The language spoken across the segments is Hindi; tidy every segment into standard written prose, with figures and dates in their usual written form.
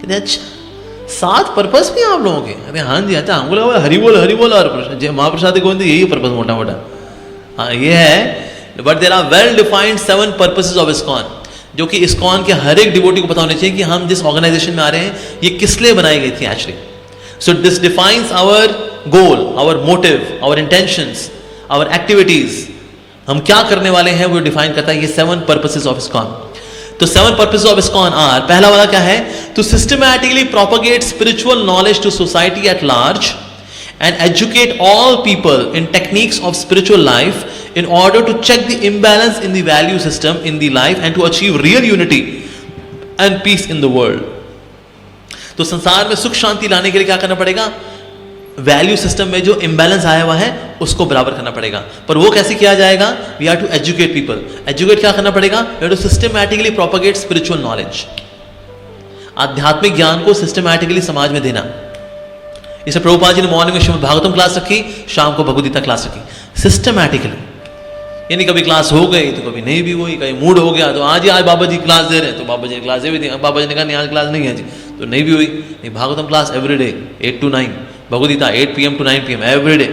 कहते अच्छा 7 पर्पस भी आप लोगों के? अरे हाँ जी, अच्छा हमको लगा हरि बोल और महाप्रसाद गोविंद यही पर्पस मोटा मोटा, हाँ ये है। But there are well defined 7 purposes of ISKCON, जो कि इस्कॉन के हर एक डिवोटी को पता होना चाहिए कि हम जिस ऑर्गेनाइजेशन में आ रहे हैं ये किस लिए बनाई गई थी actually. So this defines our goal, our motive, our intentions, our activities, हम क्या करने वाले हैं वो डिफाइन करता है ये 7 पर्पसेस ऑफ इस्कॉन। तो 7 पर्पसेस ऑफ इस्कॉन आर, पहला वाला क्या है, to systematically propagate spiritual knowledge to society at large and educate all people in techniques of spiritual life in order to check the imbalance in the value system in the life and to achieve real unity and peace in the world. तो संसार में सुख शांति लाने के लिए क्या करना पड़ेगा, वैल्यू सिस्टम में जो इम्बैलेंस आया हुआ है उसको बराबर करना पड़ेगा। पर वो कैसे किया जाएगा, we have to educate people. Educate क्या करना पड़ेगा, we have to systematically propagate spiritual knowledge, आध्यात्मिक ज्ञान को सिस्टमैटिकली समाज में देना। इसे प्रभुपाद जी ने मॉर्निंग में श्रीमद् भागवतम क्लास रखी, शाम को भगवद गीता क्लास रखी, सिस्टमैटिकली। यानी कभी क्लास हो गई तो कभी नहीं भी हुई, कहीं मूड हो गया तो आज बाबा जी क्लास दे रहे हैं तो बाबा जी ने क्लास दे भी दी, बाबा जी ने कहा नहीं आज क्लास नहीं है जी तो नहीं भी हुई। नहीं, Bhagavatam class everyday 8 to 9, Bhagavad Gita 8 PM to 9 PM everyday.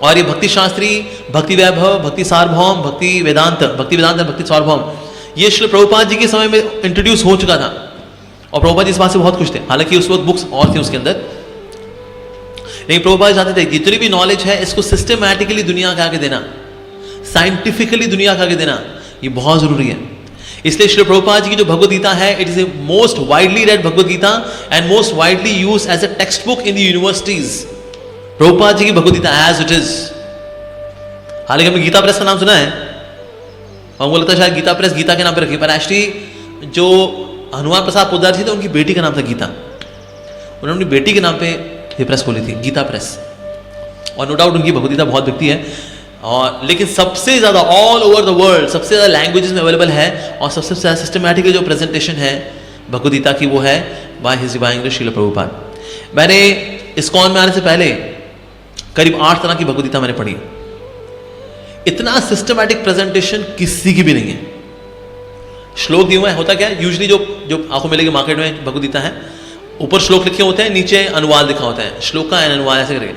और ये भक्ति शास्त्री, भक्ति वैभव, भक्ति सार्वभौम, भक्ति वेदांत, भक्ति सार्वभौम, ये श्री प्रभुपाद जी के समय में इंट्रोड्यूस हो चुका था और प्रभुपाद जी इस बात से बहुत खुश थे। हालांकि उस वक्त बुक्स और थी उसके अंदर, लेकिन प्रभुपाद चाहते थे जितनी भी नॉलेज है इसको सिस्टमैटिकली दुनिया के आगे देना, साइंटिफिकली दुनिया के आगे देना, ये बहुत जरूरी है। इसलिए श्री प्रभुपाद जी की जो भगवद गीता है, it is a most widely read Bhagavad Gita and most widely used as a text book in the universities. Prabhupada ji की Bhagavad Gita as it is. हालांकि हमने गीता प्रेस का नाम सुना है और हमको लगता है शायद गीता प्रेस गीता के नाम पे रखी, पर एक्चुअली जो हनुमान प्रसाद पोद्दार जी थे उनकी बेटी का नाम था गीता, उन्होंने अपनी बेटी के नाम पे ये प्रेस खोली थी, गीता प्रेस। और नो डाउट उनकी भगवद गीता बहुत बिकती है, और लेकिन सबसे ज्यादा ऑल ओवर द वर्ल्ड सबसे ज्यादा लैंग्वेजेस में अवेलेबल है और सबसे ज्यादा सिस्टमैटिकली जो प्रेजेंटेशन है भगवद गीता की वो है by his divine grace Srila Prabhupada. मैंने इस्कॉन में आने से पहले करीब 8 तरह की भगवद गीता मैंने पढ़ी। इतना सिस्टमैटिक प्रेजेंटेशन किसी की भी नहीं है। श्लोक दिए हुए हैं, होता क्या है यूजुअली जो आपको मिलेगी मार्केट में भगवद गीता है, ऊपर श्लोक लिखे होते हैं, नीचे अनुवाद लिखा होता है, श्लोक का अनुवाद ऐसे करके,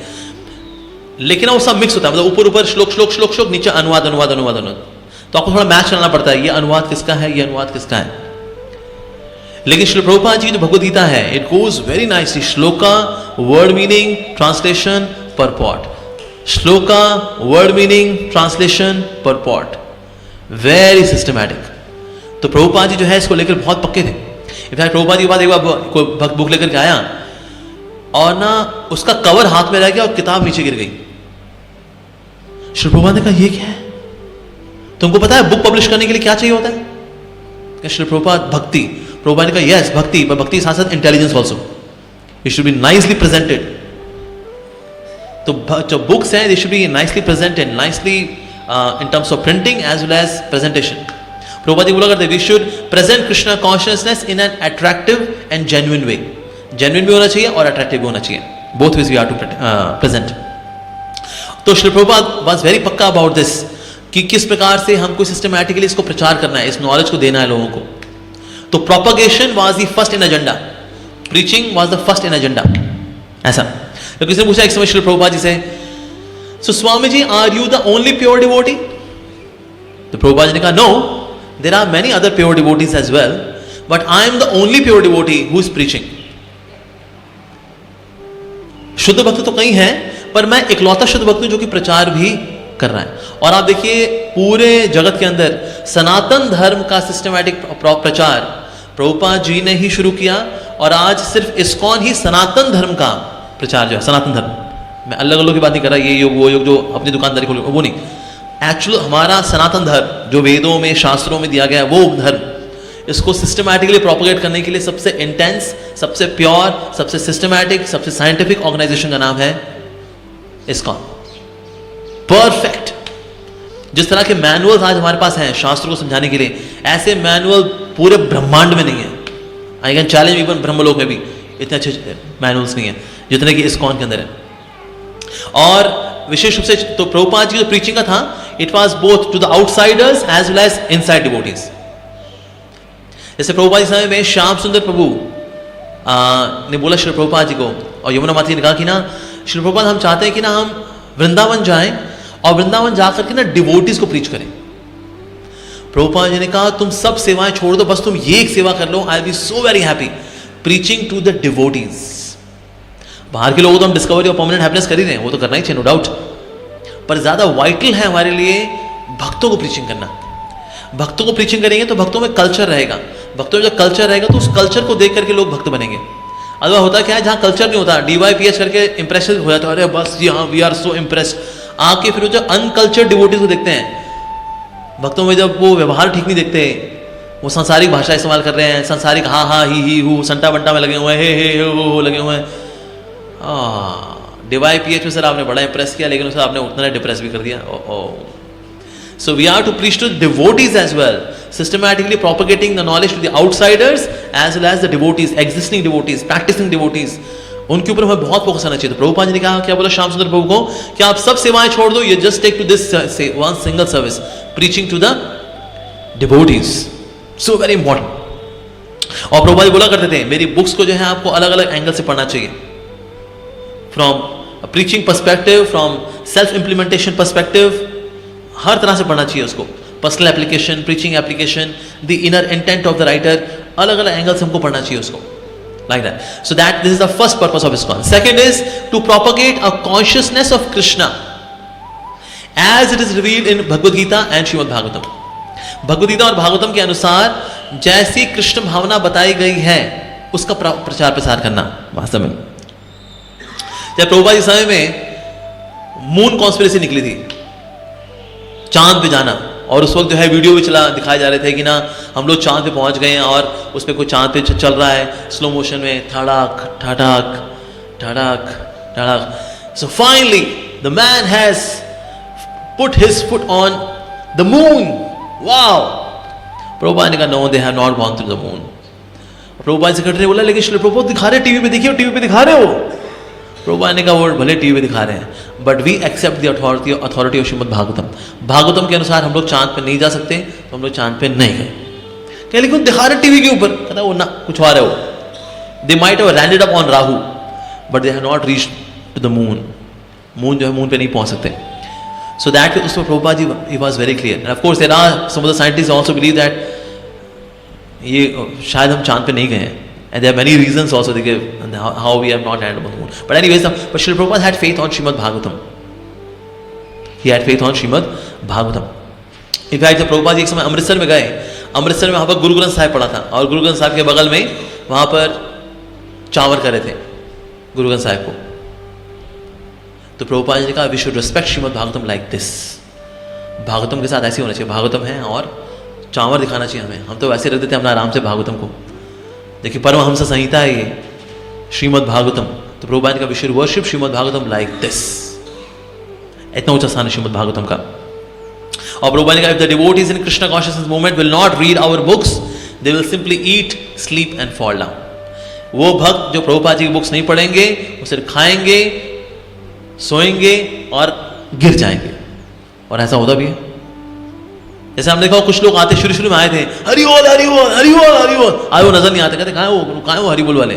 लेकिन वो सब मिक्स होता है, मतलब ऊपर श्लोक नीचे अनुवाद। तो आपको थोड़ा मैच करना पड़ता है, ये अनुवाद किसका है, ये अनुवाद किसका है। लेकिन श्री प्रभुपाद जी की जो भगवद गीता है, it goes very nicely, shloka word meaning translation purport, shloka word meaning translation purport, very systematic. तो प्रभुपाद जी जो है इसको लेकर बहुत पक्के थे। इनफैक्ट प्रभुपाद जी के बाद एक बार कोई भक्त बुक लेकर के आया और ना उसका कवर हाथ में रह गया और किताब नीचे गिर गई। श्री प्रभुपाद ने कहा ये क्या है, तुमको पता है बुक पब्लिश करने के लिए क्या चाहिए होता है? श्री प्रभुपाद भक्ति। प्रभुपाद ने कहा यस भक्ति, पर भक्ति के साथ साथ intelligence also, it should be nicely presented. तो जो बुक्स हैं they should be nicely presented, nicely in terms of printing as well as presentation. Prabhupada ji बोला करते we should present Krishna consciousness in an attractive and genuine way. Genuine भी होना चाहिए और अट्रैक्टिव भी होना चाहिए, both ways we are to present. तो श्री प्रभुपाद वाज वेरी पक्का अबाउट दिस कि किस प्रकार से हमको सिस्टमैटिकली इसको प्रचार करना है, इस नॉलेज को देना है लोगों को। तो propagation was the first in agenda, preaching was the first in agenda, ऐसा। तो किसी ने पूछा एक समय श्री प्रभुपाद जी से, so Swami ji are you the only pure devotee? तो प्रभुपाद जी ने कहा no, there are many other pure devotees as well, but I am the only pure devotee who is preaching. शुद्ध भक्त तो कई हैं, पर मैं इकलौता शुद्ध भक्त हूं जो कि प्रचार भी कर रहा है। और आप देखिए पूरे जगत के अंदर सनातन धर्म का सिस्टमैटिक प्रचार प्रभुपाद जी ने ही शुरू किया, और आज सिर्फ इस्कॉन ही सनातन धर्म का प्रचार जो है, सनातन धर्म, मैं अलग अलग की बात नहीं कर रहा, ये योग वो योग जो अपनी दुकानदारी खोल वो नहीं, एक्चुअल हमारा सनातन धर्म जो वेदों में शास्त्रों में दिया गया है वो धर्म, इसको सिस्टमैटिकली प्रोपगेट करने के लिए सबसे इंटेंस, सबसे प्योर, सबसे सिस्टमैटिक, सबसे साइंटिफिक ऑर्गेनाइजेशन का नाम है इस्कॉन। परफेक्ट। जिस तरह के मैनुअल्स आज हमारे पास हैं शास्त्रों को समझाने के लिए, ऐसे मैनुअल पूरे ब्रह्मांड में नहीं है। आई कैन चैलेंज इवन ब्रह्मलोक में भी इतने अच्छे मैनुअल्स नहीं है जितने कि इस्कॉन के अंदर है। और विशेष रूप से तो प्रभुपाद जी जो प्रीचिंग का था, it was both to the outsiders as well as inside devotees. जैसे प्रभुपाद के समय में श्याम सुंदर प्रभु ने बोला श्री प्रभुपाद जी को, और यमुना माता ने कहा कि ना श्री प्रभुपाद हम चाहते हैं कि ना हम वृंदावन जाएं और वृंदावन जाकर के ना डिवोटीज को प्रीच करें। प्रभुपाद जी ने कहा तुम सब सेवाएं छोड़ दो, बस तुम ये एक सेवा कर लो, I will be so very happy, preaching to the devotees. बाहर के लोगों तो हम डिस्कवरी और परमानेंट हैप्पीनेस कर ही रहे हैं, वो तो करना ही चाहिए, नो डाउट, पर ज्यादा वाइटल है हमारे लिए भक्तों को प्रीचिंग करना। भक्तों को प्रीचिंग करेंगे तो भक्तों में कल्चर रहेगा, भक्तों में जब कल्चर रहेगा तो उस कल्चर को देख करके लोग भक्त बनेंगे। अगर होता क्या है, जहां कल्चर नहीं होता, DYPH करके इंप्रेशन हो जाता है, अरे बस जी हाँ वी आर सो इम्प्रेस्ड, आके फिर जो अनकल्चर्ड डिवोटीज को देखते हैं भक्तों में, जब वो व्यवहार ठीक नहीं देखते, वो सांसारिक भाषा इस्तेमाल कर रहे हैं, सांसारिक हाँ हाँ ही हु संटा बंटा में लगे हुए हैं, हे हो लगे हुए हैं। DYPH में सर आपने बड़ा इंप्रेस किया, लेकिन उसे आपने उतना डिप्रेस भी कर दिया। So we are to preach to devotees as well, systematically propagating the knowledge to the outsiders as well as the devotees, existing devotees, practicing devotees. उनके ऊपर हमें बहुत फोकस करना चाहिए। तो प्रभुपाद जी ने कहा, क्या बोला श्याम सुंदर प्रभु को, कि आप सब सेवाएं छोड़ दो, you just take to this one single service, preaching to the devotees. So very important. और प्रभुपाद जी बोला करते थे, मेरी बुक्स को जो है आपको अलग अलग एंगल से पढ़ना चाहिए, from preaching perspective, from self implementation perspective, हर तरह से पढ़ना चाहिए उसको, personal application, preaching application, the inner intent of the writer, अलग अलग एंगल से हमको पढ़ना चाहिए उसको, like that. So that this is the first purpose of ISKCON। Second is to propagate a consciousness of Krishna as it is revealed in Bhagavad Gita and Shrimad Bhagavatam. Bhagavad Gita और भागवतम के अनुसार जैसी कृष्ण भावना बताई गई है उसका प्रचार प्रसार करना। वास्तव में जब प्रभुपाद जी समय में मून कॉन्स्पिरेसी निकली थी, चांद पे जाना, और उस वक्त जो है वीडियो भी दिखाए जा रहे थे कि ना हम लोग चांद पे पहुंच गए हैं और उस पे कोई चांद पे चल रहा है स्लो मोशन में, धड़ाक धड़ाक धड़ाक धड़ाक। So finally the man has put his foot on the moon. Wow! Prabhupada ने कहा no, they have not gone through the moon. Prabhupada secretary बोला लेकिन श्री प्रभुपाद दिखा रहे, टीवी पे देखिए, टीवी पे दिखा रहे हो। प्रभुपाद ने कहा वो भले टीवी पे दिखा रहे हैं, but we accept the authority of Shrimad Bhagavatam. Bhagavatam के अनुसार हम लोग चांद पे नहीं जा सकते, तो हम लोग चांद पे नहीं गए। क्या लेकिन दिखा रहे टीवी के ऊपर, कहता वो ना कुछ और है वो। They might have landed up on Rahu but they have not reached to the moon. Moon जो है मून पे नहीं पहुंच सकते। सो दैट उसमें Prabhupada ji he was very clear. And of course there are some of the scientists also believe that ये शायद हम चांद पे नहीं गए हैं, and there are many reasons also they give how we have not landed on the moon. But anyways, but Srila Prabhupada had faith on Srimad Bhagavatam. He had faith on Srimad Bhagavatam. In fact, जब प्रभुपाद जी एक समय अमृतसर में गए, अमृतसर में वहाँ पर गुरु ग्रंथ साहिब पढ़ा था, और गुरु ग्रंथ साहिब के बगल में वहाँ पर चावर कर रहे थे गुरु ग्रंथ साहिब को। तो प्रभुपाद जी ने कहा we should respect Shrimad Bhagavatam like this. Bhagavatam के साथ ऐसे होना चाहिए, भागवतम है और चावर दिखाना चाहिए हमें। हम तो वैसे रख देते हैं अपना आराम से भागवतम को। देखिए परमहंस संहिता है ये श्रीमद् भागवतम। तो प्रभुपाद जी का we should worship Shrimad Bhagavatam like this. इतना ऊंचा स्थान है श्रीमद् भागवतम का। और प्रभुपाद जी का if the devotees in Krishna consciousness movement will not read our books they will simply eat, sleep and fall down. वो भक्त जो प्रभुपाद जी की बुक्स नहीं पढ़ेंगे वो सिर्फ खाएंगे, सोएंगे और गिर जाएंगे। और ऐसा होता भी है। जैसे हमने देखा कुछ लोग आते शुरू में आए थे, हरि बोल हरि बोल हरि बोल हरि बोल, आज वो नजर नहीं आते, कहते कहाँ है वो हरि बोल वाले।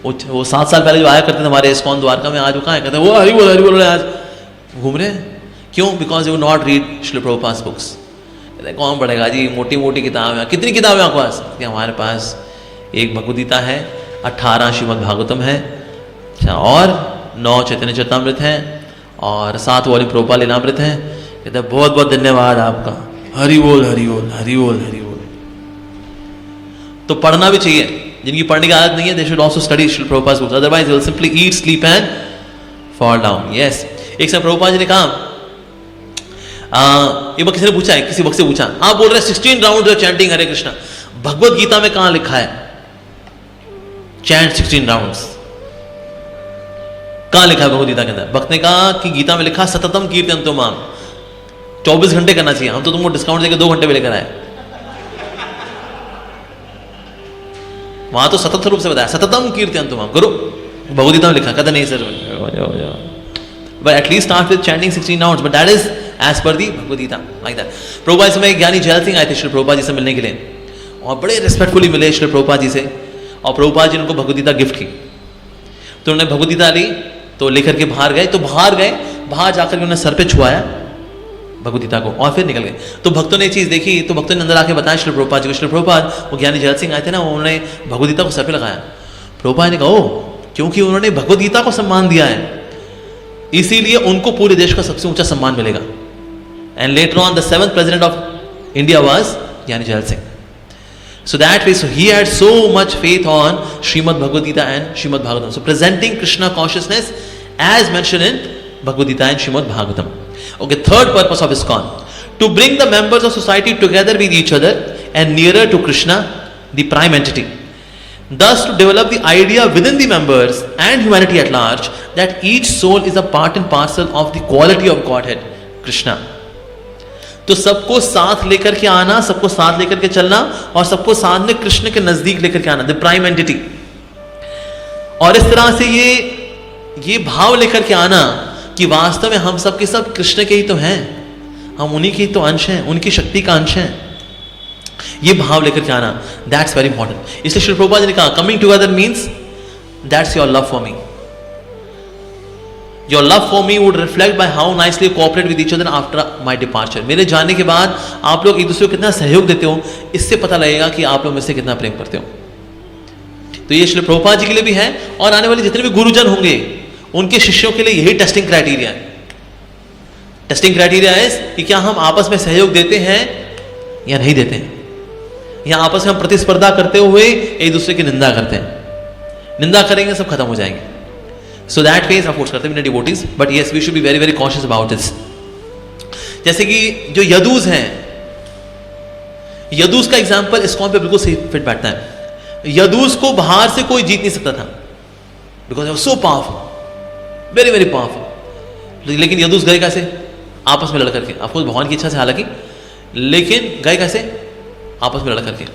वो 7 साल पहले जो आया करते थे हमारे ISKCON द्वारका में, आज वो कहाँ है, कहते वो हरि बोल वाले आज घूम रहे हैं। क्यों? Because you not read Srila Prabhupada books. कहते कौन पढ़ेगा जी, मोटी मोटी किताब है। कितनी किताब है आपके पास? कि हमारे पास एक भगवद गीता है, 18 श्रीमद् भागवतम है, और 9 चैतन्य चरितामृत हैं, और 7 वॉल्यूम प्रभुपाद लीलामृत हैं। कहते बहुत बहुत धन्यवाद आपका, हरि बोल हरि बोल हरि बोल हरि बोल। तो पढ़ना भी चाहिए, जिनकी पढ़ने की आदत नहीं है they should also study Srila Prabhupada books, otherwise they will simply eat, sleep and fall down. Yes, एक समय प्रभुपाद जी ने कहा, एक बार किसी ने पूछा है, किसी वक्त से पूछा, आप बोल रहे हैं 16 राउंड चैंटिंग हरे कृष्णा, भगवद गीता में कहां लिखा है चैंट 16 राउंड्स? कहां लिखा है भगवद गीता के अंदर? भक्त ने कहा कि गीता में लिखा सततम कीर्तयन्तु माम, 24 घंटे करना चाहिए। हम तो तुमको डिस्काउंट देकर 2 घंटे में लेकर आए। वहां तो सतत रूप से बताया सततम कीर्तयन्तु माम करो, भगवद गीता में लिखा। कहता नहीं sir, but at least start with chanting 16 rounds, but that is as per the Bhagavad Gita, like that. Prabhupada समय एक ज्ञानी जैल सिंह आए थे श्री प्रभुपाद जी से मिलने के लिए, और बड़े रिस्पेक्टफुली मिले श्री प्रभुपाद जी से, और प्रभुपाद जी ने उनको भगवद गीता गिफ्ट की। तो उन्होंने भगवद गीता ली, तो लेकर के बाहर गए, बाहर जाकर के उन्होंने सर पे छुआया भगवद गीता को और फिर निकल गए। तो भक्तों ने ये चीज़ देखी, तो भक्तों ने अंदर आके बताया श्री प्रभुपाद जी को। श्री प्रभुपाद, वो ज्ञानी जयत सिंह आए थे ना, उन्होंने भगवद गीता को सर पे लगाया। प्रभुपाद ने कहा, ओ, क्योंकि उन्होंने भगवद गीता को सम्मान दिया है, इसीलिए उनको पूरे देश का सबसे ऊंचा सम्मान मिलेगा। And later on the 7th president of India was ज्ञानी जयत Singh. So that way, so he had so much faith on Srimad Bhagavad Gita and Srimad Bhagavatam. So presenting Krishna consciousness as mentioned in Bhagavad Gita and Srimad Bhagavatam. Okay, third purpose of ISKCON, to bring the members of society together with each other and nearer to Krishna, the prime entity. Thus, to develop the idea within the members and humanity at large that each soul is a part and parcel of the quality of Godhead, Krishna. तो सबको साथ लेकर के आना, सबको साथ लेकर के चलना और सबको साथ में कृष्ण के नजदीक लेकर के आना, द प्राइम एंटिटी। और इस तरह से ये भाव लेकर के आना कि वास्तव में हम सब के सब कृष्ण के ही तो हैं, हम उन्हीं के ही तो अंश हैं, उनकी शक्ति का अंश हैं। ये भाव लेकर के आना, दैट्स वेरी इंपॉर्टेंट। इसलिए श्री प्रभुपाद जी ने कहा, coming together means that's your love for me. Your love for me would reflect by how nicely you cooperate with each other after my departure. मेरे जाने के बाद आप लोग एक दूसरे को कितना सहयोग देते हो, इससे पता लगेगा कि आप लोग मुझसे कितना प्रेम करते हो। तो ये श्री प्रभुपाद जी के लिए भी है, और आने वाले जितने भी गुरुजन होंगे उनके शिष्यों के लिए यही टेस्टिंग क्राइटेरिया है। टेस्टिंग क्राइटेरिया है कि क्या हम आपस में सहयोग देते हैं या नहीं देते हैं, या आपस में हम प्रतिस्पर्धा करते हुए एक दूसरे की निंदा करते हैं। निंदा करेंगे सब खत्म हो जाएंगे। So that way सपोर्ट करते हैं devotees, but yes we should be very very cautious about this। जैसे कि जो यदूस हैं, यदूस का एग्जांपल इस्कॉन पे बिल्कुल सही फिट बैठता है। यदूस को बाहर से कोई जीत नहीं सकता था, because so powerful, very very powerful. लेकिन यदूस गए कैसे? आपस में लड़ करके, आपको भगवान की इच्छा से हालांकि, लेकिन गए कैसे? आपस में लड़ करके।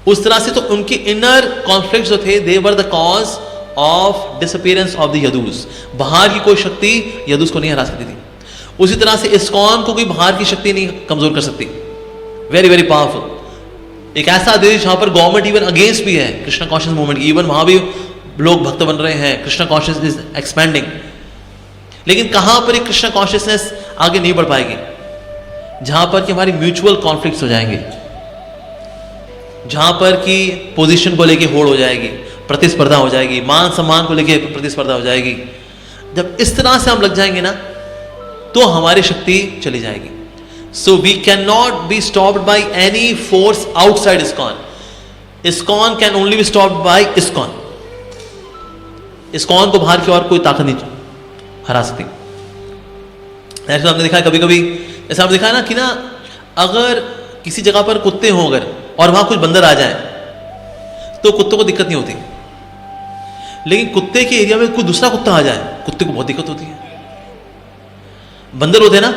उस तरह से तो उनके इनर कॉन्फ्लिक्ट जो थे, they were the cause of disappearance of the Yadus. बाहर की कोई शक्ति यदूस को नहीं हरा सकती थी। उसी तरह से इस्कॉन को कोई बाहर की शक्ति नहीं कमजोर कर सकती। Very very powerful. एक ऐसा देश जहां पर गवर्नमेंट इवन अगेंस्ट भी है कृष्णा कॉन्शियस मूवमेंट, इवन वहां भी लोग भक्त बन रहे हैं, कृष्णा कॉन्शियस इज एक्सपेंडिंग। लेकिन कहां पर एक कृष्णा कॉन्शियसनेस आगे नहीं बढ़ पाएगी? जहां पर कि हमारी म्यूचुअल कॉन्फ्लिक्ट्स हो जाएंगे, जहां पर कि पोजीशन को लेके होड़ हो जाएगी, प्रतिस्पर्धा हो जाएगी, मान सम्मान को लेके प्रतिस्पर्धा हो जाएगी। जब इस तरह से हम लग जाएंगे ना, तो हमारी शक्ति चली जाएगी। So we can not be stopped by any force outside ISKCON. ISKCON can only be stopped by ISKCON. ISKCON को बाहर की और कोई ताकत नहीं हरा सकती। ऐसे हमने देखा है कभी कभी, ऐसा हमने देखा है ना कि ना, अगर किसी जगह पर कुत्ते हों अगर, और वहां कुछ बंदर आ जाए, तो कुत्तों को दिक्कत नहीं होती। लेकिन कुत्ते के एरिया में कोई दूसरा कुत्ता आ जाए, कुत्ते को बहुत दिक्कत होती है। बंदर होते हैं ना,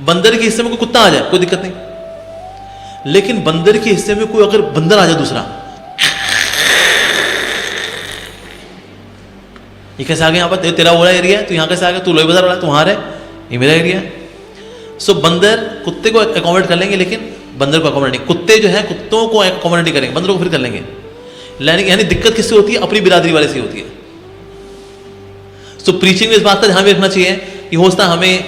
बंदर के हिस्से में कोई कुत्ता आ जाए, कोई दिक्कत नहीं। लेकिन बंदर के हिस्से में कोई अगर बंदर आ जाए दूसरा, ये कैसे आ गया यहाँ पर? तेरा वाला एरिया है, तू यहाँ कैसे आ गया? तू लोही बाजार वाला, तू वहां है, ये मेरा एरिया है। सो बंदर कुत्ते को अकोमोडेट कर लेंगे, लेकिन बंदर को अकोमोडेट नहीं। कुत्ते जो है कुत्तों को अकोमोडेट नहीं करेंगे, बंदरों को फिर कर लेंगे। यानी दिक्कत किससे होती है? अपनी बिरादरी वाले से होती है। सो प्रीचिंग में इस बात का ध्यान भी रखना चाहिए कि हो सकता हमें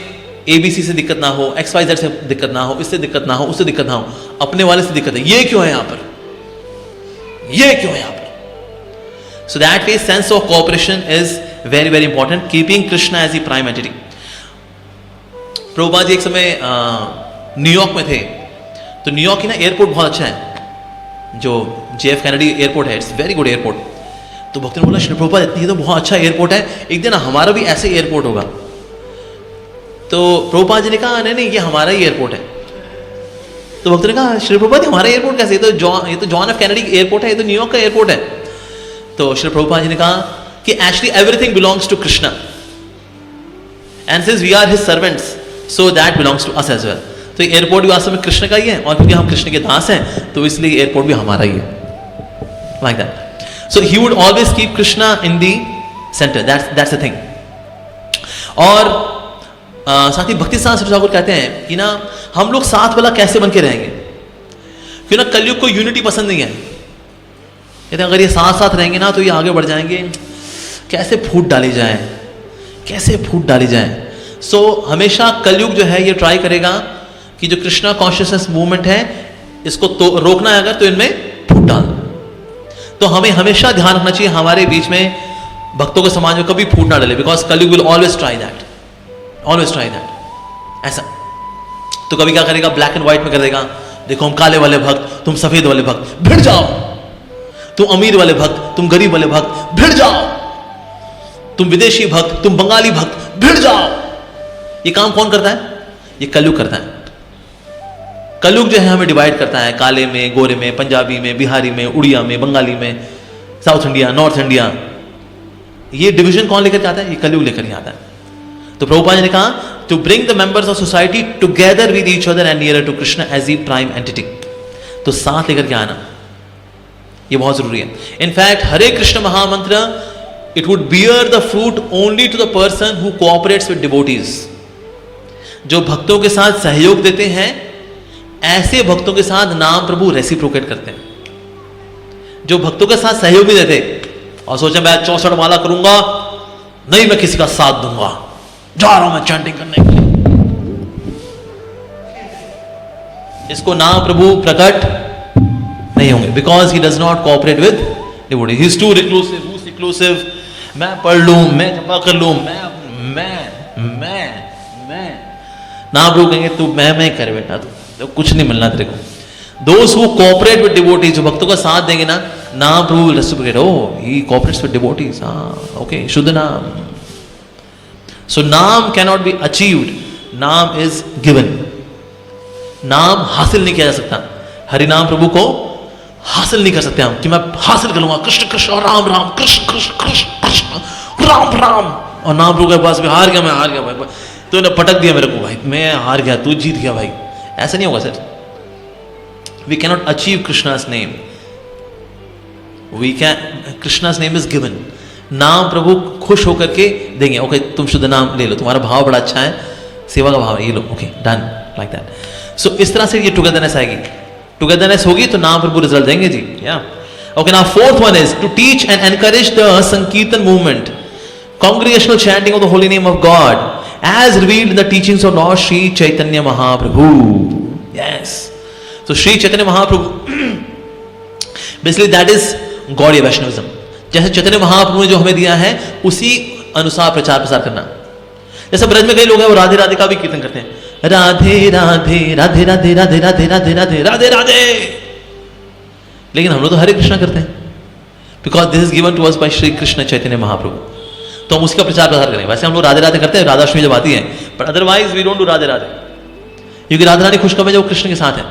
ABC से दिक्कत ना हो, XYZ से दिक्कत ना हो, इससे दिक्कत ना हो, उससे दिक्कत ना हो, अपने वाले से दिक्कत है। ये क्यों है यहाँ पर? ये क्यों है यहाँ पर? So that way sense of cooperation is very very important, keeping Krishna as a prime entity. Prabhupada ji एक समय न्यूयॉर्क में थे, तो न्यूयॉर्क की ना एयरपोर्ट बहुत अच्छा है, जो JF कैनेडी एयरपोर्ट है, इट्स वेरी गुड एयरपोर्ट। तो भक्त ने बोला, श्री प्रभुपाद इतनी तो बहुत अच्छा एयरपोर्ट है, एक दिन हमारा भी ऐसे एयरपोर्ट होगा। तो प्रभुपाद जी ने कहा, नहीं नहीं, ये हमारा ही एयरपोर्ट है। तो भक्त ने कहा, श्री प्रभुपाद हमारा एयरपोर्ट कैसे? ये तो जॉन एफ कैनेडी एयरपोर्ट है, ये तो न्यूयॉर्क का एयरपोर्ट है। तो श्री प्रभुपाद जी ने कहा कि actually everything belongs to Krishna, and since we are his servants, so that belongs to us as well. तो एयरपोर्ट भी वास्तव में कृष्ण का ही है, और क्योंकि हम कृष्ण के दास हैं, तो इसलिए एयरपोर्ट भी हमारा ही है, like that. So he would always keep Krishna in the centre, that's the thing. और साथ ही भक्ति साथ ठाकुर कहते हैं कि ना, हम लोग साथ वाला कैसे बन के रहेंगे? क्यों ना, कलयुग को यूनिटी पसंद नहीं है। कहते हैं अगर ये साथ साथ रहेंगे ना तो ये आगे बढ़ जाएंगे, कैसे फूट डाली जाए, कैसे फूट डाली जाए। सो हमेशा कलयुग जो है ये ट्राई करेगा कि जो कृष्णा कॉन्शियसनेस मूवमेंट है इसको तो रोकना है अगर, तो इनमें फूट डाल। तो हमें हमेशा ध्यान रखना चाहिए हमारे बीच में भक्तों के समाज में कभी फूट ना डाले, बिकॉज कलयुग will always try that, always try that ऐसा। तो कभी क्या करेगा, ब्लैक एंड व्हाइट में कर देगा, देखो हम काले वाले भक्त, तुम सफेद वाले भक्त, भिड़ जाओ, तुम अमीर वाले भक्त, तुम गरीब वाले भक्त, भिड़ जाओ, तुम विदेशी भक्त, तुम बंगाली भक्त, भिड़ जाओ। ये काम कौन करता है? ये कलयुग करता है। कलयुग जो है हमें डिवाइड करता है, काले में, गोरे में, पंजाबी में, बिहारी में, उड़िया में, बंगाली में, साउथ इंडिया, नॉर्थ इंडिया। ये डिवीजन कौन लेकर के आता है? ये कलयुग लेकर के आता है। तो प्रभुपाद ने कहा to bring the members of society together with each other and nearer to Krishna as the prime entity. तो साथ लेकर के आना ये बहुत जरूरी है। In fact Hare Krishna mahamantra it would bear the fruit only to the person who cooperates with devotees. जो भक्तों के साथ सहयोग देते हैं ऐसे भक्तों के साथ नाम प्रभु रेसिप्रोकेट करते हैं। जो भक्तों के साथ सहयोग नहीं देते और सोचे मैं 64 माला करूंगा, नहीं मैं किसी का साथ दूंगा, जा रहा हूं मैं चैंटिंग करने के लिए, इसको नाम प्रभु प्रकट नहीं होंगे, because he does not cooperate with devotee. He is too reclusive, who is reclusive, मैं पढ़ लूं, मैं जपा कर लूं, मैं नाम प्रभु कहेंगे तू मैं कर बेटा, तो कुछ नहीं मिलना तेरे को। Those who cooperate with devotees, जो भक्तों का साथ देंगे ना, नाम प्रभु will reciprocate. Oh, he cooperates with devotees. Okay, शुद्ध नाम. So नाम cannot be achieved. नाम is given. नाम हासिल नहीं किया जा सकता। हरि नाम प्रभु को हासिल नहीं कर सकते हम कि मैं हासिल कर लूंगा कृष्ण कृष्ण और राम राम, कृष्ण कृष्ण कृष्ण कृष्ण राम राम, और नाम प्रभु के पास भी हार गया, मैं हार गया भाई, तो ने पटक दिया मेरे को, भाई मैं हार गया, तू जीत गया भाई। ऐसा नहीं होगा sir. We cannot achieve Krishna's name. Krishna's name is given. नाम प्रभु खुश होकर के देंगे। ओके तुम शुद्ध नाम ले लो, तुम्हारा भाव बड़ा अच्छा है, सेवा का भाव है, ये लो, ओके डन, लाइक दैट। सो इस तरह से ये टुगेदरनेस आएगी। टुगेदरनेस होगी तो नाम प्रभु रिजल्ट देंगे जी। या okay, now fourth one is to teach and encourage the sankirtan movement, congregational chanting of the holy name of God as revealed in the teachings of Lord Sri Chaitanya Mahaprabhu. Yes. So Sri Chaitanya Mahaprabhu basically that is Gaudiya Vaishnavism. जैसे चैतन्य महाप्रभु ने जो हमें दिया है उसी अनुसार प्रचार प्रसार करना। जैसे ब्रज में कई लोग हैं वो राधे राधे का भी कीर्तन करते हैं, राधे राधे राधे राधे राधे राधे राधे राधे राधे राधे, लेकिन हम लोग तो हरे कृष्णा करते हैं, because this is given to us by Shri Krishna Chaitanya Mahaprabhu. तो हम उसका प्रचार प्रसार करें। वैसे हम लोग राधे राधे करते हैं राधाष्टमी जब आती है, but otherwise we don't do Radhe Radhe, क्योंकि राधा रानी खुश कब है जब कृष्ण के साथ है।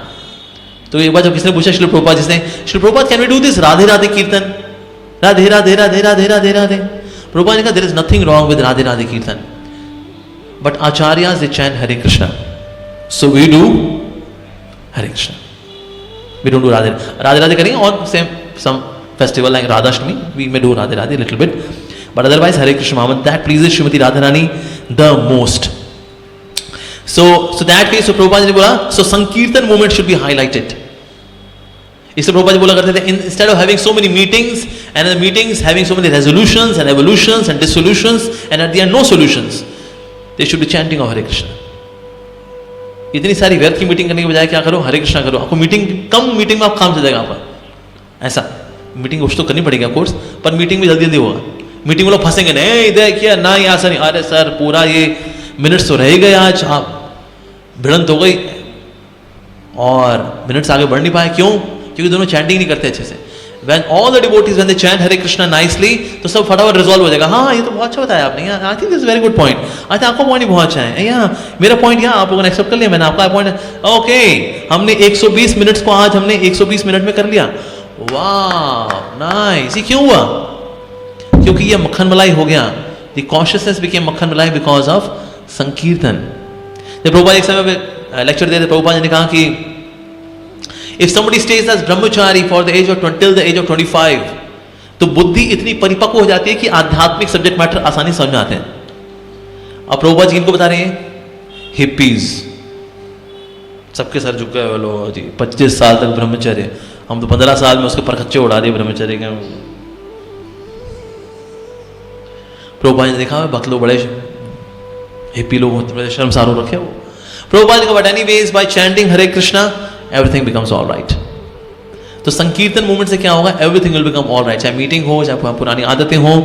तो एक बार जब किसने पूछा श्री प्रभुपाद जिसने, Shri Prabhupada can we do this Radhe Radhe kirtan, Radhe Radhe Radhe Radhe Radhe Radhe. Prabhupada ने कहा there is nothing wrong with Radhe Radhe kirtan, but acharyas they chant Hare Krishna, so we do Hare Krishna, we don't do Radhe Radhe Radhe करेंगे। और same some festival like Radhashtami we may do Radhe Radhe little bit, but otherwise Hare Krishna Mahamantra that pleases Srimati Radharani the most. So that way, so Prabhupada ने बोला, so Sankirtan movement should be highlighted. इसलिए Prabhupada बोला करते थे, instead of having so many meetings and in the meetings having so many resolutions and evolutions and dissolutions and at the end no solutions, they should be chanting of Hare Krishna. इतनी सारी व्यर्थ की मीटिंग करने के बजाय क्या करो, हरे कृष्णा करो। आपको मीटिंग कम मीटिंग में आप काम चल जाएगा आपका। ऐसा मीटिंग कुछ तो करनी पड़ेगी कोर्स, पर मीटिंग में जल्दी जल्दी होगा। मीटिंग में लोग फंसेंगे, नहीं इधर किया ना यहाँ से नहीं, अरे सर पूरा ये मिनट्स तो रह गए आज, आप भिड़ंत हो गई और मिनट्स आगे बढ़ नहीं पाए। क्यों? क्योंकि दोनों चैंटिंग नहीं करते अच्छे से। When all the devotees when they chant Hare Krishna nicely, तो सब फटाफट रिजॉल्व हो जाएगा। हाँ ये तो बहुत अच्छा बताया आपने, I think this very good point, अच्छा आपका पॉइंट बहुत अच्छा है, यहाँ मेरा पॉइंट यहाँ आप लोगों ने एक्सेप्ट कर लिया, मैंने आपका पॉइंट ओके। हमने 120 मिनट्स को आज हमने 120 मिनट में कर लिया, वाह नाइस। ये क्यों हुआ? क्योंकि ये मक्खन मलाई हो गया। द कॉन्शियसनेस बिकेम मक्खन मलाई बिकॉज ऑफ संकीर्तन। जब प्रभुपाद एक समय पे लेक्चर देते, प्रभुपाद ने कहा कि if somebody stage as brahmachari for the age of till the age of 25, तो बुद्धि इतनी परिपक्व हो जाती है कि आध्यात्मिक सब्जेक्ट मैटर आसानी समझ में आते हैं। अब प्रभुपाद जी इनको बता रहे हैं, हिप्पीज सबके सर झुक गए, बोलो जी 25 साल तक ब्रह्मचर्य, हम तो 15 साल में उसके परखच्चे उड़ा दिए ब्रह्मचर्य के। प्रभुपाद ने देखा भक्त लोग बड़े हिप्पी लोग होते, बड़े शर्मसार हो रखे वो। प्रभुपाद ने कहा but anyways by chanting Hare Krishna everything becomes all right. तो संकीर्तन मूवमेंट से क्या होगा, everything will become all right, चाहे मीटिंग हो चाहे पुरानी आदतें हो।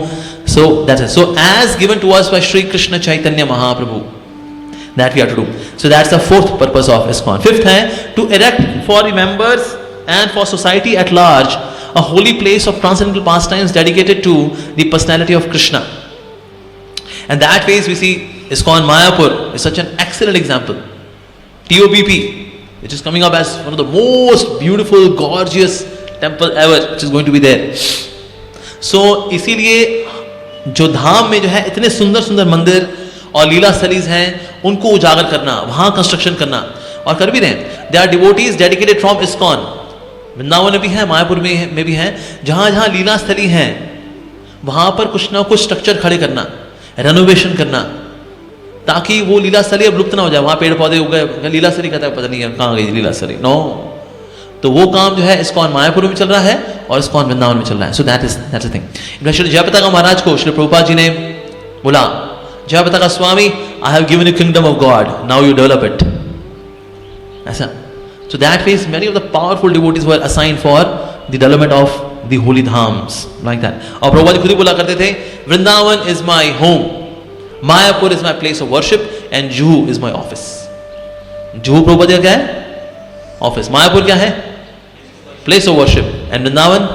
So that's it. So as given to us by Shri Krishna Chaitanya Mahaprabhu, that we have to do. So that's the fourth purpose of ISKCON. Fifth है to erect for the members and for society at large a holy place of transcendental pastimes dedicated to the personality of Krishna. And that ways we see ISKCON Mayapur is such an excellent example. TOBP, which is coming up as one of the most beautiful, gorgeous temple ever, which is going to be there. So इसीलिए जो धाम में जो है इतने सुंदर सुंदर मंदिर और लीला स्थलीज हैं, उनको उजागर करना, वहां कंस्ट्रक्शन करना, और कर भी रहे हैं। They are devotees dedicated from ISKCON। Vrindavan में भी है, मायापुर में भी है, जहां जहां लीला स्थली हैं वहां पर कुछ ना कुछ स्ट्रक्चर खड़े करना, रेनोवेशन करना, ताकि वो लीला स्थली अब लुप्त ना हो जाए। वहां पेड़ पौधे उग गए, लीला स्थली कहता है पता नहीं कहां गई लीला स्थली, नो। तो वो काम जो है ISKCON मायापुर में चल रहा है और ISKCON वृंदावन में चल रहा है। So that's the thing. Shri Jayapataka Maharaj को श्री प्रभुपाद जी ने बोला, जयपताका स्वामी, I have given you kingdom of God, now you develop it. ऐसा। So that means many of the powerful devotees were assigned for the development of the holy dhams, like that. और प्रभुपाद जी खुद ही बोला करते थे, Vrindavan is my home, Mayapur is my place of worship, and Juhu is my office. Juhu Prabhupada का क्या है? ऑफिस। मायापुर क्या है? Place of worship, and Vrindavan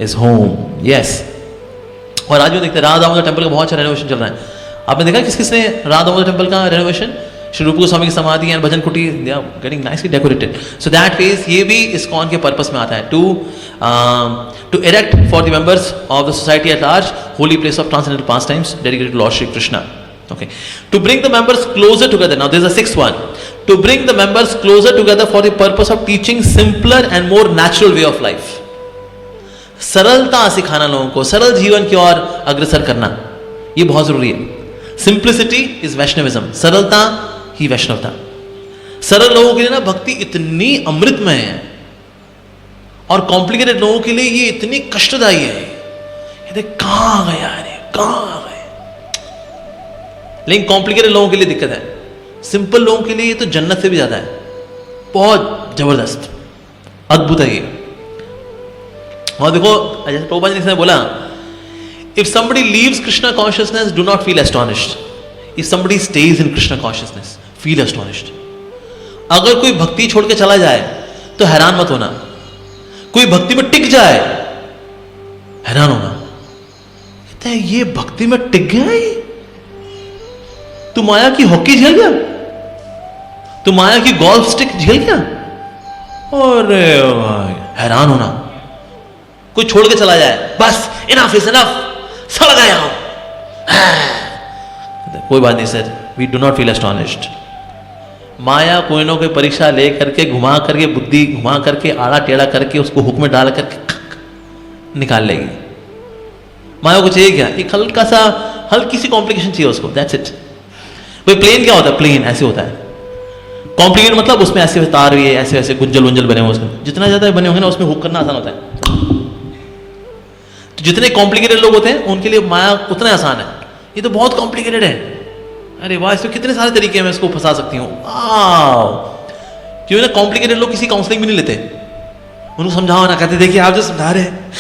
is home. Yes. और आज भी देखते हैं राधा दामोदर टेम्पल का बहुत अच्छा रेनोवेशन चल रहा है। आपने देखा किस किसने राधा दामोदर टेम्पल का रेनोवेशन? श्री रूप गोस्वामी की समाधि and Bhajan Kuti, they are getting nicely decorated. So that phase ये भी ISKCON के पर्पस में आता है, to erect for the members of the society at large holy place of transcendental pastimes dedicated to Lord Shri Krishna. Okay, to bring the members closer together. Now there is a sixth one. To bring the members closer together for the purpose of teaching simpler and more natural way of life. सरलता सिखाना लोगों को, सरल जीवन की ओर अग्रसर करना, ये बहुत जरूरी है। Simplicity is Vaishnavism. सरलता ही वैष्णवता। सरल लोगों के लिए ना भक्ति इतनी अमृतमय है, और कॉम्प्लिकेटेड लोगों के लिए ये इतनी कष्टदायी है। ये देख कहां गया है, कहां गए। लेकिन कॉम्प्लिकेटेड लोगों के लिए दिक्कत है, सिंपल लोगों के लिए ये तो जन्नत से भी ज्यादा है, बहुत जबरदस्त, अद्भुत है ये। और देखो जैसे प्रभुपाद जी ने बोला, if somebody leaves Krishna consciousness, do not feel astonished. If somebody stays in Krishna consciousness, feel astonished. अगर कोई भक्ति छोड़ के चला जाए तो हैरान मत होना, कोई भक्ति में टिक जाए हैरान होना। कहते हैं ये भक्ति में टिक गया है, तू माया की हॉकी झेल गया, तू माया की गोल्फ स्टिक झेल गया, और हैरान होना। कोई छोड़ के चला जाए, बस इनफ इज इनफ, सड़ गया हूं, कोई बात नहीं sir, we do not feel astonished. माया कोई ना कोई परीक्षा ले करके, घुमा करके, बुद्धि घुमा करके, आड़ा टेढ़ा करके, उसको हुक में डाल करके निकाल लेगी। माया को चाहिए क्या? एक हल्का सा, हल्की सी कॉम्प्लिकेशन चाहिए उसको, दैट्स इट। भाई प्लेन क्या होता है? प्लेन ऐसे होता है। कॉम्प्लिकेट मतलब उसमें ऐसे तार भी है, ऐसे ऐसे गुंजल वंजल बने हुए, उसमें जितना ज्यादा बने होंगे ना उसमें हुक करना आसान होता है। तो जितने कॉम्प्लिकेटेड लोग होते हैं उनके लिए माया उतना आसान है। ये तो बहुत कॉम्प्लिकेटेड है, अरे वाह, इसमें कितने सारे तरीके हैं, मैं इसको फंसा सकती हूँ। क्यों ना कॉम्प्लिकेटेड लोग किसी काउंसलिंग भी नहीं लेते, उनको समझाओ ना, कहते देखिए आप जो समझा रहे हैं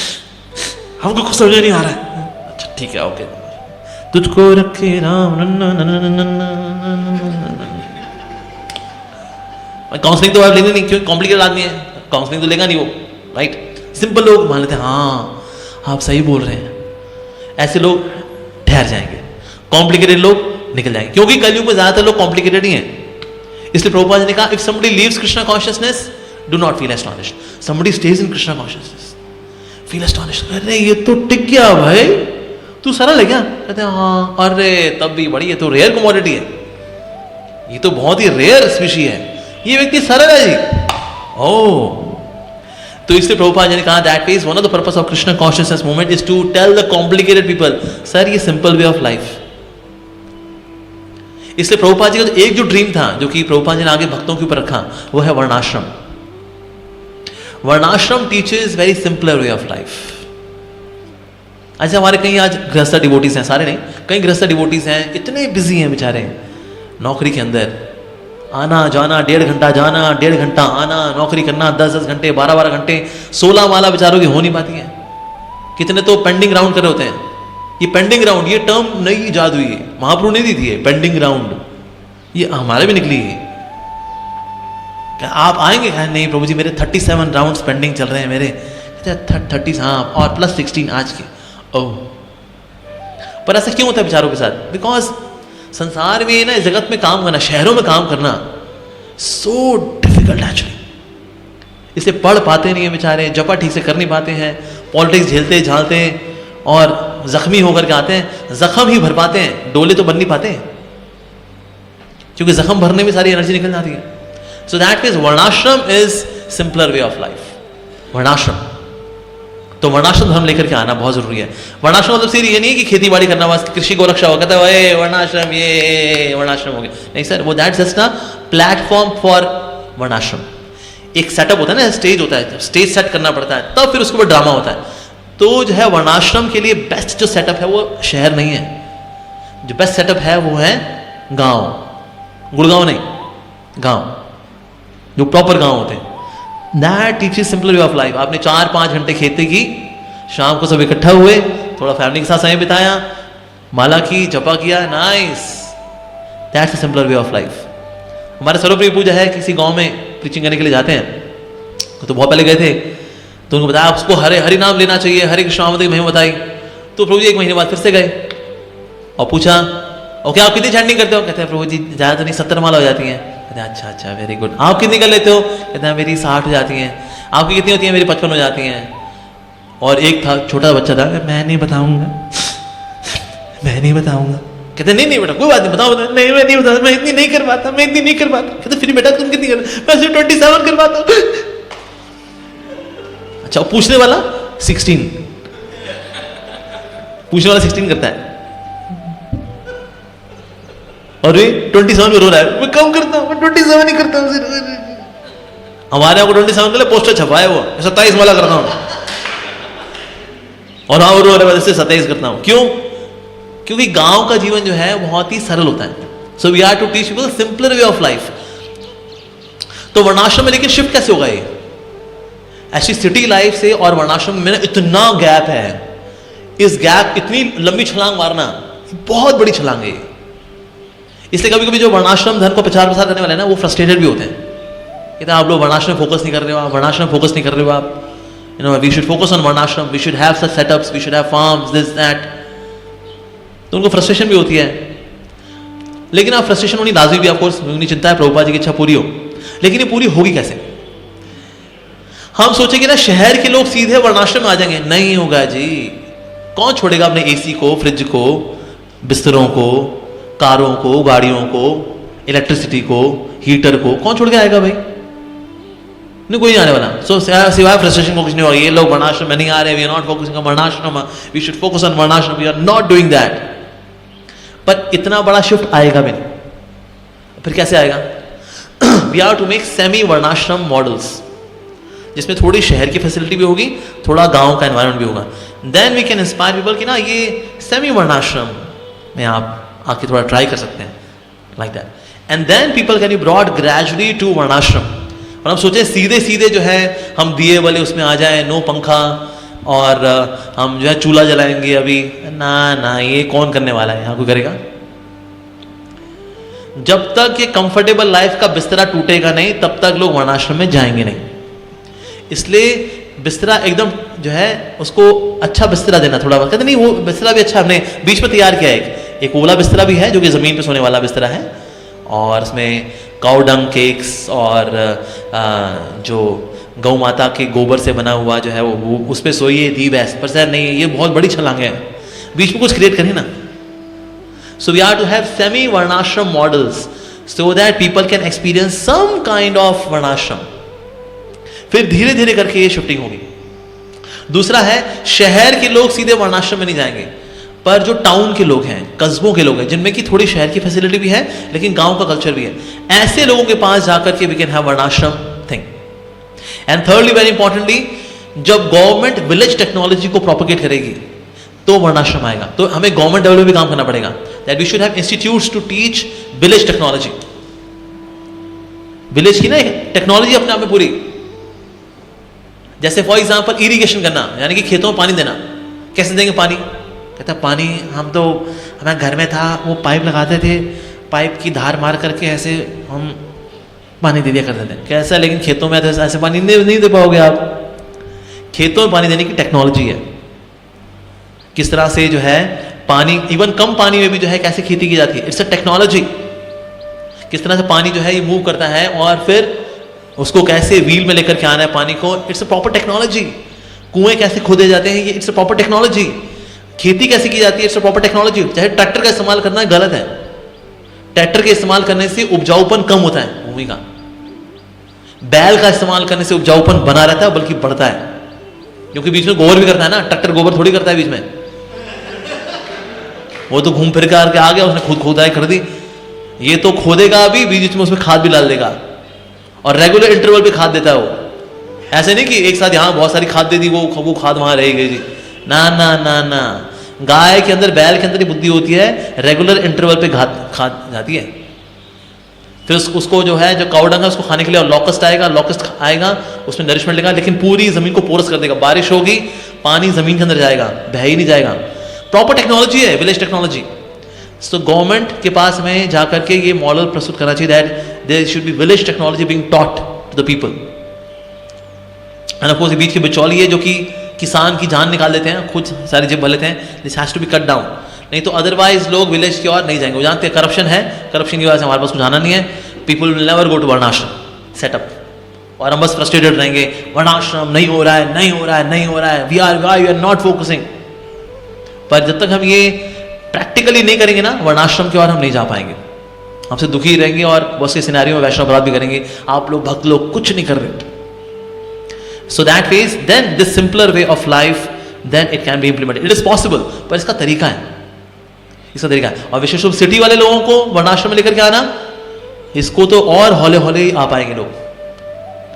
हमको कुछ समझ नहीं आ रहा है। अच्छा ठीक है, ओके, तुझको रखे राम, काउंसलिंग तो आप लेंगे नहीं, क्यों? कॉम्प्लिकेटेड आदमी है, काउंसलिंग तो लेगा नहीं वो, राइट। सिंपल लोग मान लेते हैं, हाँ आप सही बोल रहे हैं, ऐसे लोग ठहर जाएंगे, कॉम्प्लिकेटेड लोग निकल जाएंगे, क्योंकि कलयुग में ज्यादातर लोग कॉम्प्लिकेटेड ही हैं। इसलिए प्रभुपाद जी ने कहा, if somebody leaves Krishna consciousness, do not feel astonished. Somebody stays in Krishna consciousness, feel astonished. अरे ये तो टिक गया भाई, तू सरल है क्या? कहते हैं हाँ। अरे तब भी बड़ी, ये तो रेयर कमोडिटी है, ये तो बहुत ही रेयर स्पीशी है, ये व्यक्ति सरल है जी। ओह, तो इसलिए प्रभुपाद जी ने कहा, that is one of the purpose of Krishna consciousness movement is to tell the complicated people, sir ये सिंपल वे ऑफ लाइफ। इसलिए प्रभुपाद जी का एक जो ड्रीम था, जो कि प्रभुपाद जी ने आगे भक्तों के ऊपर रखा, वो है वर्णाश्रम। वर्णाश्रम teaches very simpler way of life. अच्छा, हमारे कहीं आज गृहस्थ डिवोटीज हैं, सारे नहीं, कई गृहस्थ डिवोटीज हैं, इतने बिजी हैं बेचारे नौकरी के अंदर, आना जाना 1.5 घंटा जाना 1.5 घंटा आना, नौकरी करना 10-10 घंटे 12-12 घंटे, 16 माला बेचारों की हो नहीं पाती है. कितने तो पेंडिंग राउंड कर रहे होते हैं. ये पेंडिंग राउंड, ये टर्म नई इजाद हुई है, महाप्रभु ने दी थी है पेंडिंग राउंड, ये हमारे भी निकली है. आप आएंगे? नहीं प्रभु जी, मेरे 37 राउंड्स पेंडिंग चल रहे हैं मेरे. 30, हाँ, और प्लस 16 आज के. ओह, पर ऐसा क्यों होता है बेचारों के साथ? बिकॉज संसार में ना, इस जगत में काम करना, शहरों में काम करना सो डिफिकल्ट एक्चुअली. इसे पढ़ पाते नहीं है बेचारे, जपा ठीक से कर नहीं पाते हैं, पॉलिटिक्स झेलते झालते और जख्मी होकर के आते हैं. जख्म ही भर पाते हैं, डोले तो बन नहीं पाते हैं, क्योंकि जख्म भरने में सारी एनर्जी निकल जाती है. सो दैट मीन्स वर्णाश्रम is simpler way of life. वर्णाश्रम, तो वर्णाश्रम धर्म लेकर के आना बहुत जरूरी है. वर्णाश्रम मतलब सिर्फ ये नहीं कि खेती बाड़ी करना, बस कृषि को रक्षा हो, कहता है वर्णाश्रम, ये वर्णाश्रम हो गया. नहीं सर, वो दैट जस्ट ना प्लेटफॉर्म फॉर वर्णाश्रम. एक सेटअप होता है ना, स्टेज होता है, स्टेज सेट करना पड़ता है, तब फिर उसके ऊपर ड्रामा होता है. तो जो है वर्णाश्रम के लिए बेस्ट जो सेटअप है वो शहर नहीं है. जो बेस्ट सेटअप है वो है गांव. गुड़गांव नहीं, गांव, जो प्रॉपर गांव होते हैं. That teaches simple way of life. आपने 4-5 घंटे खेती की, शाम को सब इकट्ठा हुए, थोड़ा फैमिली के साथ समय बिताया, माला की, जपा किया, nice. That's simpler way of life. हमारे सर्वप्रिय पूजा है, किसी गांव में प्रीचिंग करने के लिए जाते हैं, तो बहुत पहले गए थे, तो उनको बताया उसको हरि नाम लेना चाहिए, हरे कृष्ण नाम की महिमा बताई. तो प्रभु जी 1 महीने बाद फिर से गए और पूछा, ओके आप कितनी चैंटिंग करते हो? कहते हैं प्रभु जी ज़्यादा तो नहीं, 70 माला हो जाती हैं. कहते हैं अच्छा वेरी गुड. आप कितनी कर लेते हो? कहते हैं मेरी 60 हो जाती हैं. आपकी कितनी होती हैं? मेरी 55 हो जाती हैं. और एक था छोटा बच्चा था, मैं नहीं बताऊंगा, मैं नहीं बताऊंगा. कहते नहीं बेटा कोई बात नहीं, बताओ. नहीं मैं नहीं बताता, मैं इतनी नहीं कर पाता, मैं इतनी नहीं कर पाता. कहते फिर बेटा तुम कितनी कर? मैं सिर्फ 27 कर पाता हूँ. अच्छा, पूछने वाला 16, पूछने वाला 16 करता है, और ये 27 में रो रहा है, मैं कम करता हूँ, मैं 27 ही करता हूँ. हमारे यहाँ को 27 के लिए पोस्टर छपाए हुआ, 27 माला करता हूँ, और हाँ रो रहे वजह से 27 करता हूँ. क्यों? क्योंकि गांव का जीवन जो है बहुत ही सरल होता है. So we are to teach people simpler way of life. तो वर्णाश्रम में लेकिन शिफ्ट कैसे होगा? ये ऐसी सिटी लाइफ से और वर्णाश्रम में इतना गैप है. इस गैप, इतनी लंबी छलांग मारना बहुत बड़ी छलांग है. इसलिए कभी कभी जो वर्णाश्रम धर्म को प्रचार प्रसार करने वाले हैं ना, वो फ्रस्ट्रेटेड भी होते हैं. कहते हैं आप लोग वर्णाश्रम फोकस नहीं कर रहे हो, आप वर्णाश्रम फोकस नहीं कर रहे हो, आप you know we should focus on varnashrama, we should have such setups, we should have farms, this that. तो उनको फ्रस्ट्रेशन भी होती है. लेकिन आप फ्रस्ट्रेशन होनी लाजमी भी, ऑफकोर्स, उनकी चिंता है प्रभुपाद जी की इच्छा पूरी हो. लेकिन ये पूरी होगी कैसे? हम सोचेंगे ना शहर के लोग सीधे वर्णाश्रम में आ जाएंगे, नहीं होगा जी. कौन छोड़ेगा अपने एसी को, फ्रिज को, बिस्तरों को, कारों को, गाड़ियों को, इलेक्ट्रिसिटी को, हीटर को? कौन छोड़ के आएगा भाई? नहीं, कोई नहीं आने वाला. सो सिवाय फ्रस्ट्रेशन को कुछ नहीं होगा. ये लोग वर्णाश्रम में नहीं आ रहे, we are not focusing on varnashrama, we should focus on varnashrama, we are not doing that. पर इतना बड़ा शिफ्ट आएगा भी नहीं. फिर कैसे आएगा? We are to make semi varnashrama models, जिसमें थोड़ी शहर की फैसिलिटी भी होगी, थोड़ा गांव का एनवायरनमेंट भी होगा. Then we can inspire people कि ना ये सेमी वर्णाश्रम में आप आके थोड़ा ट्राई कर सकते हैं, like that. And then people can be brought gradually to varnashrama. और हम सोचे सीधे सीधे जो है हम दिए वाले उसमें आ जाए, नो पंखा, और हम जो है चूल्हा जलाएंगे अभी. ना, ये कौन करने वाला है? यहाँ कोई करेगा? जब तक ये कंफर्टेबल लाइफ का बिस्तरा टूटेगा नहीं, तब तक लोग वर्णाश्रम में जाएंगे नहीं. इसलिए बिस्तरा एकदम जो है उसको अच्छा बिस्तरा देना. थोड़ा कहते नहीं, वो बिस्तरा भी अच्छा हमने बीच में तैयार किया है. एक ओला बिस्तरा भी है जो कि ज़मीन पे सोने वाला बिस्तरा है, और उसमें काउ डंग केक्स और जो गौ माता के गोबर से बना हुआ जो है वो उस पर सोइए, दीप है. पर सर नहीं, ये बहुत बड़ी छलांग है, बीच में कुछ क्रिएट करें ना. So we are to have semi varnashrama models so that people can experience some kind of varnashrama. फिर धीरे धीरे करके ये शिफ्टिंग होगी. दूसरा है, शहर के लोग सीधे वर्णाश्रम में नहीं जाएंगे, पर जो टाउन के लोग हैं, कस्बों के लोग हैं, जिनमें कि थोड़ी शहर की फैसिलिटी भी है लेकिन गांव का कल्चर भी है, ऐसे लोगों के पास जाकर के वी कैन हैव वर्णाश्रम thing. And thirdly, very importantly, जब गवर्नमेंट विलेज टेक्नोलॉजी को प्रोपोगेट करेगी तो वर्णाश्रम आएगा. तो हमें गवर्नमेंट लेवल पे भी काम करना पड़ेगा. That we should have institutes to teach village technology. Village की ना टेक्नोलॉजी अपने आप में पूरी. जैसे फॉर एग्जांपल इरिगेशन करना, यानी कि खेतों में पानी देना. कैसे देंगे पानी? कहता पानी हम तो हमारे घर में था, वो पाइप लगाते थे, पाइप की धार मार करके ऐसे हम पानी दे दिया करते थे. कैसा? लेकिन खेतों में ऐसे पानी नहीं दे पाओगे आप. खेतों में पानी देने की टेक्नोलॉजी है. किस तरह से जो है पानी, इवन कम पानी में भी जो है कैसे खेती की जाती है. It's a technology. किस तरह से पानी जो है ये मूव करता है और फिर उसको कैसे व्हील में लेकर के आना है पानी को. It's a proper technology. कुएं कैसे खोदे जाते हैं, ये इट्स अ प्रॉपर टेक्नोलॉजी. खेती कैसे की जाती है, इट्स अ प्रॉपर टेक्नोलॉजी. चाहे ट्रैक्टर का इस्तेमाल करना गलत है. ट्रैक्टर के इस्तेमाल करने से उपजाऊपन कम होता है भूमि का. बैल का इस्तेमाल करने से उपजाऊपन बना रहता है, बल्कि बढ़ता है. क्योंकि बीच में गोबर भी करता है ना. ट्रैक्टर गोबर थोड़ी करता है बीच में. वो तो घूम फिर कर आ गया, उसने खुद खोदाई कर दी. ये तो खोदेगा अभी, बीच में उसमें खाद भी डाल देगा और रेगुलर इंटरवल पे खाद देता है वो. ऐसे नहीं कि एक साथ यहां बहुत सारी खाद दे दी, वो खाद वहां रहेगी जी. ना ना ना ना. गाय के अंदर, बैल के अंदर ही बुद्धि होती है, रेगुलर इंटरवल पे खाद जाती है. फिर उसको जो है, जो काउडंग है उसको खाने के लिए लॉकस्ट आएगा, उसमें नरिशमेंट लेगा, लेकिन पूरी जमीन को पोरस कर देगा. बारिश होगी, पानी जमीन के अंदर जाएगा, बह ही नहीं जाएगा. प्रॉपर टेक्नोलॉजी है विलेज टेक्नोलॉजी. सो गवर्नमेंट के पास में जाकर के ये मॉडल प्रस्तुत करना चाहिए that there should be village technology being taught to the people. And of course ये बीच के बिचौलिए जो कि किसान की जान निकाल देते हैं, खुद सारी जेब भर लेते हैं. This has to be cut down. नहीं तो अदरवाइज लोग विलेज की ओर नहीं जाएंगे. वो जानते हैं करप्शन है, करप्शन की वजह से हमारे पास कुछ आना नहीं है. People will never go to varnashrama setup. और हम बस फ्रस्ट्रेटेड रहेंगे, वर्णाश्रम नहीं हो रहा है, नहीं हो रहा है, नहीं हो रहा है, वी आर नॉट फोकसिंग. पर जब तक हम ये प्रैक्टिकली नहीं करेंगे ना, वर्णाश्रम की ओर हम नहीं जा पाएंगे. हमसे दुखी रहेंगे और बहुत से सिनेरियो में वैष्णव अपराध भी करेंगे. आप लोग भक्त लोग कुछ नहीं कर रहे. So that means then this simpler way of life, then it can be implemented. It is possible, पर इसका तरीका है, इसका तरीका है. और विशेष रूप सिटी वाले लोगों को वर्णाश्रम में लेकर के आना, इसको तो और हौले हौले ही आ पाएंगे लोग.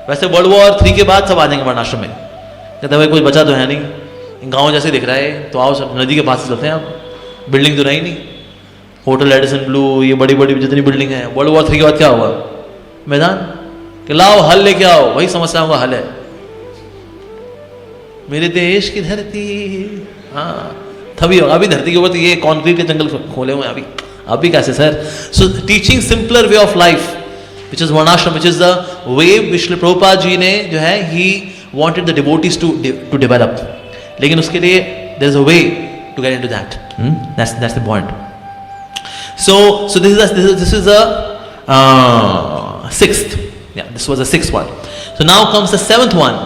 वैसे वर्ल्ड वॉर 3 के बाद सब आ जाएंगे वर्णाश्रम में. कहते भाई कुछ बचा तो है नहीं, गांव जैसे दिख रहा है, तो आओ सब नदी के पास से चलते हैं. आप बिल्डिंग तो रही नहीं, होटल एडिसन ब्लू, ये बड़ी बड़ी जितनी बिल्डिंग है. वर्ल्ड वॉर 3 के बाद क्या हुआ? मैदान. कि लाओ हल लेके आओ, वही समस्याओं का हल है. मेरे देश की धरती, हाँ तभी होगा. अभी धरती के ऊपर तो ये कॉन्क्रीट के जंगल खोले हुए हैं अभी कैसे sir? So teaching simpler way of life which is वर्णाश्रम, विच इज द वे विश्व प्रभुपाद जी ने जो है he wanted the devotees to develop. लेकिन उसके लिए there is a way to get into that. That's the point. So this is a sixth. Yeah, this was the sixth one. So now comes the seventh one.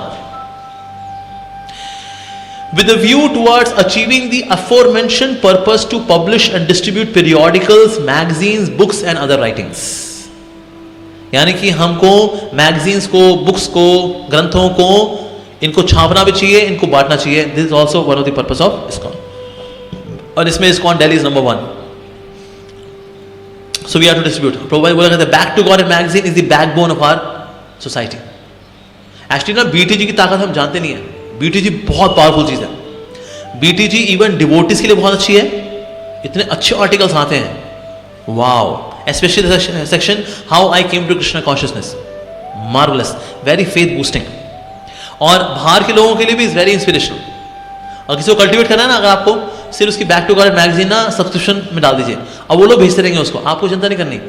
With a view towards achieving the aforementioned purpose to publish and distribute periodicals, magazines, books and other writings. यानी कि हमको मैगजीन्स को, बुक्स को, ग्रंथों को, इनको छापना भी चाहिए, इनको बांटना चाहिए. This is also one of the purpose of ISKCON. और इसमें ISKCON Delhi is number 1. So we have to distribute. Prabhupada बोला कहते हैं back to God magazine is the backbone of our society. Actually ना BTG की ताकत हम जानते नहीं है. BTG बहुत पावरफुल चीज है. BTG इवन डिवोटीज के लिए बहुत अच्छी है. इतने अच्छे आर्टिकल्स आते हैं, wow. Specially section how I came to Krishna consciousness, marvellous, very faith boosting. और बाहर के लोगों के लिए भी इज वेरी इंस्पिरेशनल. और किसी को कल्टिवेट करना है ना, अगर आपको सिर्फ उसकी बैक टू गॉड मैगजीन ना सब्सक्रिप्शन में डाल दीजिए, अब वो लोग भेजते रहेंगे उसको, आपको चिंता नहीं करनी.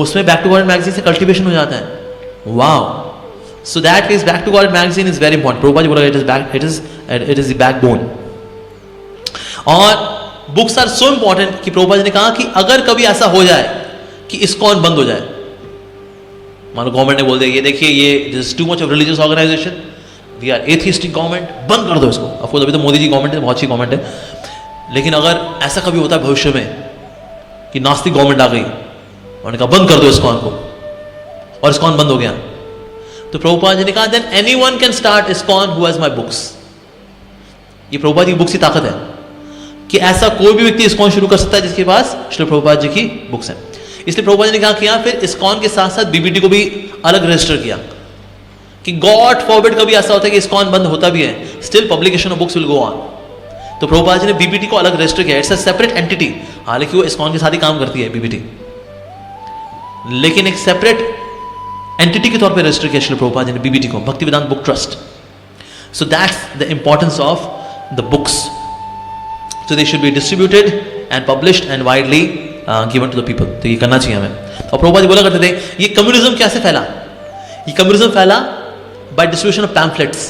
उसमें बैक टू गॉड मैगजीन से कल्टिवेशन हो जाता है. Wow. So that means back to God magazine is very important. Prabhupada ji बोला इट इज द बैकबोन. और बुक्स आर सो इंपॉर्टेंट कि प्रभुपाद जी ने कहा कि अगर कभी ऐसा हो जाए कि ISKCON बंद हो जाए, मान लो गवर्नमेंट ने बोल दिया ये देखिए ये this is too much of religious organisation, we are atheistic government, बंद कर दो इसको. ऑफकोर्स अभी तो मोदी जी गवर्नमेंट है, बहुत अच्छी गवर्नमेंट है. लेकिन अगर ऐसा कभी होता है भविष्य में कि नास्तिक गवर्नमेंट आ गई, उन्होंने कहा बंद कर दो ISKCON को, और ISKCOन बंद हो गया, तो प्रभुपाद जी ने कहा than anyone can start ISKCON who has my books. ये प्रभुपाद जी की बुक्स की ताकत है कि ऐसा कोई भी व्यक्ति ISKCON शुरू कर सकता है जिसके पास श्री प्रभुपाद जी की बुक्स हैं. इसलिए प्रभुपाद जी ने कहा किया, फिर ISKCON के साथ साथ BBT को भी अलग रजिस्टर किया. कि गॉड फॉरबिड कभी ऐसा होता है कि इस्कॉन बंद होता भी है, still publication of books will go on. तो प्रभुपाद जी ने बीबीटी को अलग रजिस्टर किया, इट्स अ सेपरेट एंटिटी, हालांकि वो इस्कॉन के साथ ही काम करती है बीबीटी, लेकिन एक सेपरेट एंटिटी के तौर पे रजिस्टर किया श्रील प्रभुपाद जी ने बीबीटी को, Bhaktivedanta book trust. So that's the importance of the books. So they should be distributed and published and widely given to the people. तो ये करना चाहिए हमें। और प्रभुपाद जी बोला करते थे, ये कम्युनिज्म कैसे फैला? ये कम्युनिज्म फैला बाय डिस्ट्रीब्यूशन ऑफ पैम्फलेट्स।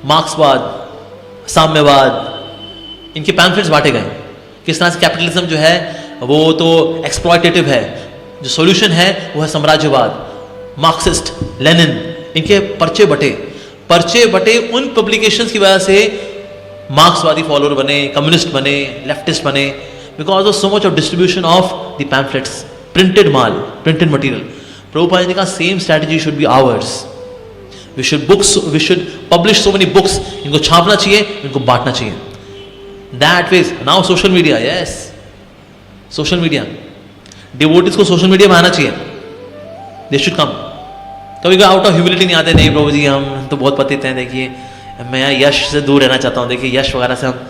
मार्क्सवाद, साम्यवाद, इनके पैम्फलेट्स बांटे गए। किस तरह से कैपिटलिज्म जो है वो तो एक्सप्लॉयटेटिव है, जो सॉल्यूशन है वो है साम्राज्यवाद, मार्क्सिस्ट, लेनिन, इनके पर्चे बटे उन पब्लिकेशंस की वजह से मार्क्सवादी फॉलोअर बने, कम्युनिस्ट बने, लेफ्टिस्ट बने, because of so much of distribution of the pamphlets, printed माल, प्रिंटेड मटीरियल। प्रभुपाद जी ने कहा same strategy should be ours. We should publish so many books, इनको छापना चाहिए, इनको बांटना चाहिए। That way now social media, yes social media, devotees को सोशल मीडिया में आना चाहिए, दे शुड कम। कभी आउट ऑफ ह्यूमिलिटी नहीं आते, नहीं प्रभु जी हम तो बहुत पतित हैं, देखिए मैं यश से दूर रहना चाहता हूँ, देखिए यश वगैरह से हम,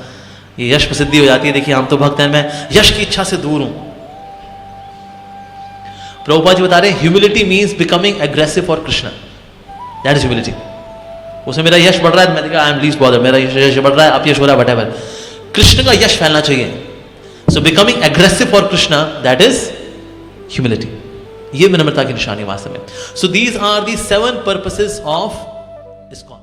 ये यश प्रसिद्धि हो जाती है, देखिए हम तो भक्त हैं, मैं यश की इच्छा से दूर हूं। प्रभुपाद जी बता रहे humility means becoming aggressive for Krishna, that is humility. उसे मेरा यश बढ़ रहा है, मैंने कहा आई एम लीस्ट बॉदर, मेरा यश बढ़ रहा है, आप यश हो रहा है, व्हाटएवर, कृष्ण का यश फैलना चाहिए। So becoming aggressive for Krishna, that is humility. ये विनम्रता की निशानी वास्तव में। So these are the 7 purposes of ISKCON.